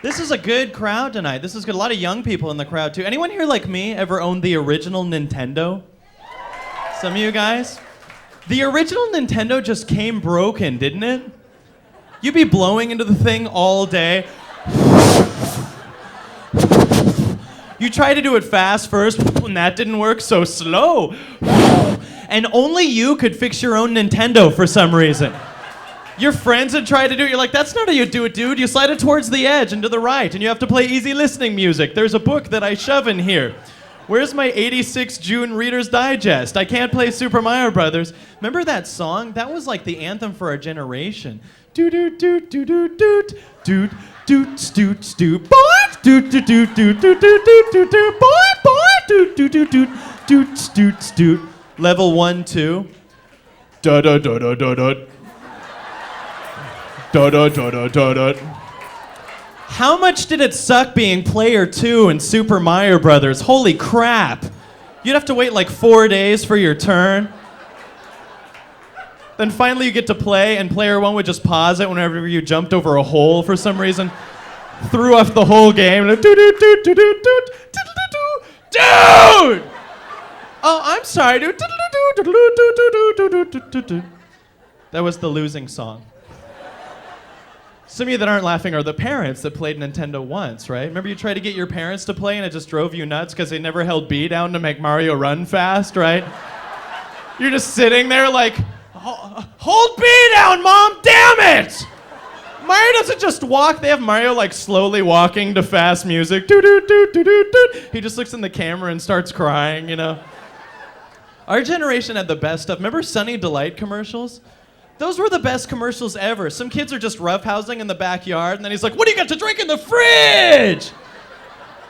This is a good crowd tonight. This is good. A lot of young people in the crowd, too. Anyone here like me ever owned the original Nintendo? Some of you guys? The original Nintendo just came broken, didn't it? You'd be blowing into the thing all day. You try to do it fast first, and that didn't work, so slow. And only you could fix your own Nintendo for some reason. Your friends had tried to do it. You're like, that's not how you do it, dude. You slide it towards the edge and to the right, and you have to play easy listening music. There's a book that I shove in here. Where's my 86 June Reader's Digest? I can't play Super Mario Brothers. Remember that song? That was like the anthem for our generation. Doot doot doot doot doot doot doot doot doot doot boy doot doot doot doot doot doot doot doot boy doot doot doot doot doot doot doot. Level 1, 2. Da da da da da da. Da da da da da da. How much did it suck being player 2 in Super Mario Brothers? Holy crap. You'd have to wait like 4 days for your turn. Then finally you get to play, and player 1 would just pause it whenever you jumped over a hole for some reason. Threw off the whole game. Dude! Oh, I'm sorry, dude. That was the losing song. Some of you that aren't laughing are the parents that played Nintendo once, right? Remember you tried to get your parents to play and it just drove you nuts because they never held B down to make Mario run fast, right? You're just sitting there like, hold B down, Mom, damn it! Mario doesn't just walk, they have Mario like slowly walking to fast music. He just looks in the camera and starts crying, you know? Our generation had the best stuff. Remember Sunny Delight commercials? Those were the best commercials ever. Some kids are just roughhousing in the backyard, and then he's like, what do you got to drink in the fridge?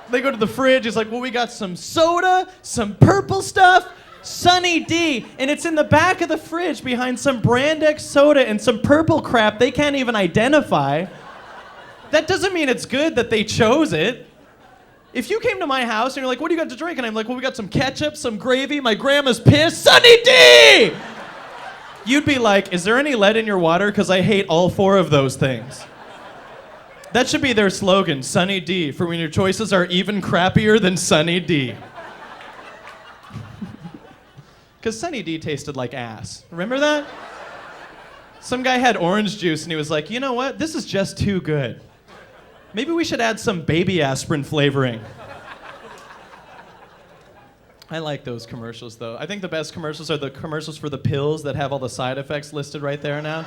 They go to the fridge, he's like, well, we got some soda, some purple stuff, Sunny D, and it's in the back of the fridge behind some Brand X soda and some purple crap they can't even identify. That doesn't mean it's good that they chose it. If you came to my house and you're like, what do you got to drink? And I'm like, well, we got some ketchup, some gravy, my grandma's pissed, Sunny D! You'd be like, is there any lead in your water? Because I hate all 4 of those things. That should be their slogan, Sunny D, for when your choices are even crappier than Sunny D. Because Sunny D tasted like ass. Remember that? Some guy had orange juice and he was like, you know what? This is just too good. Maybe we should add some baby aspirin flavoring. I like those commercials, though. I think the best commercials are the commercials for the pills that have all the side effects listed right there now.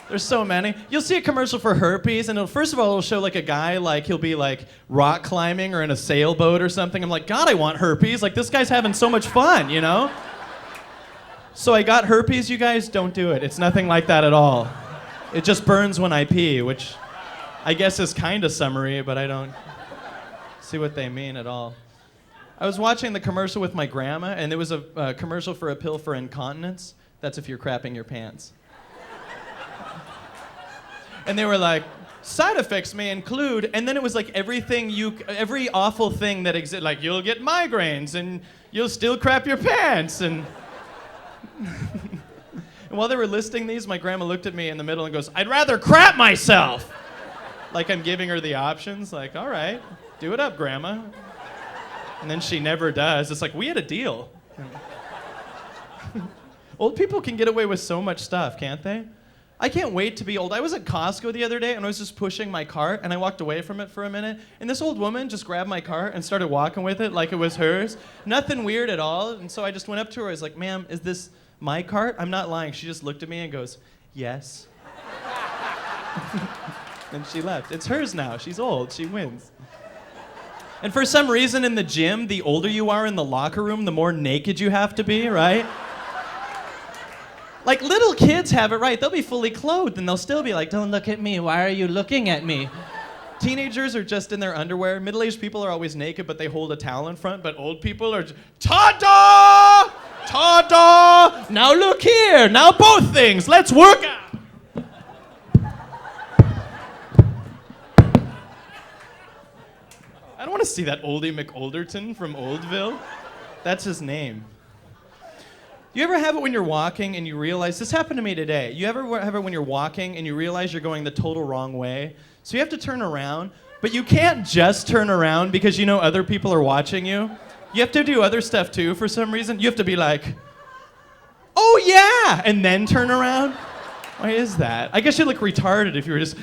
There's so many. You'll see a commercial for herpes, and first of all, it'll show like a guy, like he'll be like rock climbing or in a sailboat or something. I'm like, God, I want herpes. Like, this guy's having so much fun, you know? So I got herpes, you guys, don't do it. It's nothing like that at all. It just burns when I pee, which I guess is kind of summary, but I don't see what they mean at all. I was watching the commercial with my grandma, and there was a commercial for a pill for incontinence. That's if you're crapping your pants. And they were like, side effects may include, and then it was like every awful thing that exists, like you'll get migraines, and you'll still crap your pants, and... And while they were listing these, my grandma looked at me in the middle and goes, I'd rather crap myself! Like I'm giving her the options, like, all right, do it up, Grandma. And then she never does. It's like, we had a deal. Old people can get away with so much stuff, can't they? I can't wait to be old. I was at Costco the other day, and I was just pushing my cart, and I walked away from it for a minute, and this old woman just grabbed my cart and started walking with it like it was hers. Nothing weird at all, and so I just went up to her. I was like, ma'am, is this my cart? I'm not lying. She just looked at me and goes, yes. And she left. It's hers now. She's old. She wins. And for some reason in the gym, the older you are in the locker room, the more naked you have to be, right? Like little kids have it right. They'll be fully clothed and they'll still be like, don't look at me. Why are you looking at me? Teenagers are just in their underwear. Middle-aged people are always naked, but they hold a towel in front. But old people are just, ta-da! Ta-da! Now look here. Now both things. Let's work out. I don't want to see that Oldie McOlderton from Oldville. That's his name. You ever have it when you're walking and you realize, this happened to me today. You ever have it when you're walking and you realize you're going the total wrong way? So you have to turn around, But you can't just turn around because you know other people are watching you. You have to do other stuff too for some reason. You have to be like, oh yeah, and then turn around. Why is that? I guess you look retarded if you were just,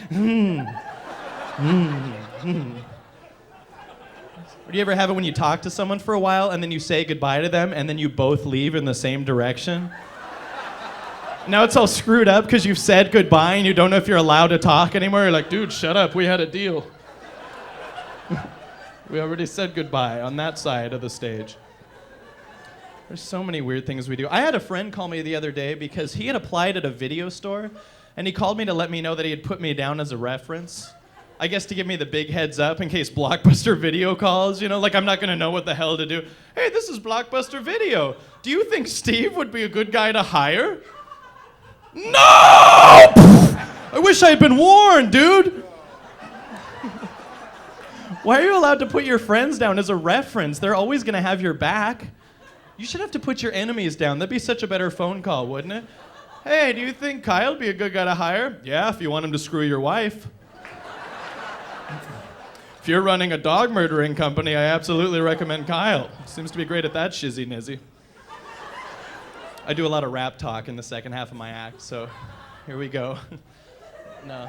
Or do you ever have it when you talk to someone for a while and then you say goodbye to them and then you both leave in the same direction? Now it's all screwed up because you've said goodbye and you don't know if you're allowed to talk anymore. You're like, dude, shut up, we had a deal. We already said goodbye on that side of the stage. There's so many weird things we do. I had a friend call me the other day because he had applied at a video store, and he called me to let me know that he had put me down as a reference. I guess to give me the big heads up in case Blockbuster Video calls, you know, like I'm not gonna know what the hell to do. Hey, this is Blockbuster Video. Do you think Steve would be a good guy to hire? No! I wish I had been warned, dude. Why are you allowed to put your friends down as a reference? They're always gonna have your back. You should have to put your enemies down. That'd be such a better phone call, wouldn't it? Hey, do you think Kyle'd be a good guy to hire? Yeah, if you want him to screw your wife. If you're running a dog murdering company, I absolutely recommend Kyle. Seems to be great at that shizzy nizzy. I do a lot of rap talk in the second half of my act, so here we go. No.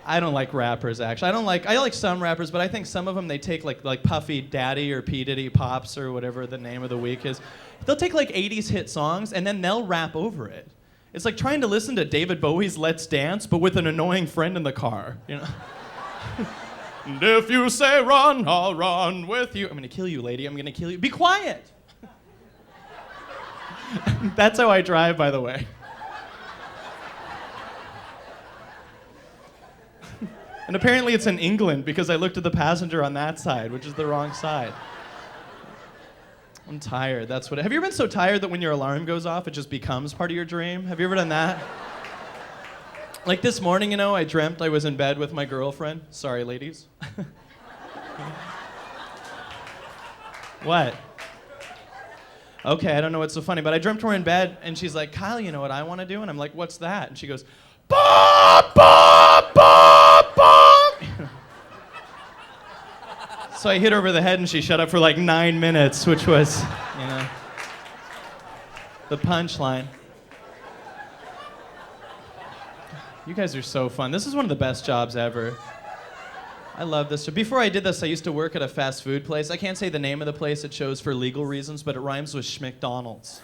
I don't like rappers, actually. I like some rappers, but I think some of them, they take like Puffy Daddy or P. Diddy Pops or whatever the name of the week is. They'll take like 80s hit songs and then they'll rap over it. It's like trying to listen to David Bowie's Let's Dance, but with an annoying friend in the car, you know? And if you say run, I'll run with you. I'm gonna kill you, lady, I'm gonna kill you. Be quiet! That's how I drive, by the way. And apparently it's in England because I looked at the passenger on that side, which is the wrong side. I'm tired, that's what. Have you ever been so tired that when your alarm goes off, it just becomes part of your dream? Have you ever done that? Like this morning, you know, I dreamt I was in bed with my girlfriend. Sorry, ladies. What? Okay, I don't know what's so funny, but I dreamt we're in bed, and she's like, Kyle, you know what I want to do? And I'm like, what's that? And she goes, Bob, Bob, Bob, Bob. So I hit her over the head, and she shut up for like 9 minutes, which was, you know, the punchline. You guys are so fun. This is one of the best jobs ever. I love this. Before I did this, I used to work at a fast food place. I can't say the name of the place it chose for legal reasons, but it rhymes with Schmcdonald's.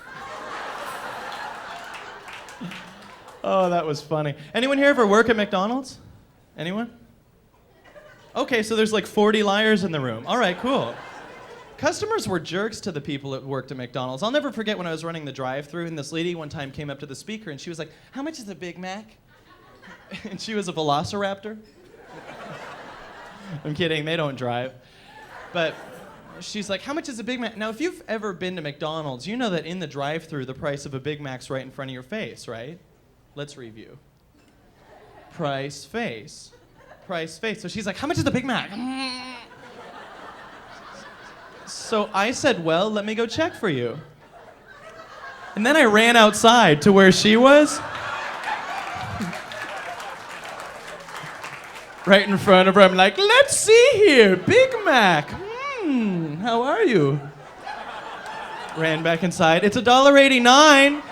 Oh, that was funny. Anyone here ever work at McDonald's? Anyone? Okay, so there's like 40 liars in the room. All right, cool. Customers were jerks to the people that worked at McDonald's. I'll never forget when I was running the drive-thru, and this lady one time came up to the speaker, and she was like, how much is a Big Mac? And she was a velociraptor. I'm kidding, they don't drive. But she's like, how much is a Big Mac? Now, if you've ever been to McDonald's, you know that in the drive-thru, the price of a Big Mac's right in front of your face, right? Let's review. Price, face. Price, face. So she's like, how much is the Big Mac? So I said, well, let me go check for you. And then I ran outside to where she was. Right in front of her, I'm like, let's see here, Big Mac. How are you? Ran back inside. It's $1.89.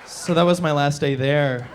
So that was my last day there.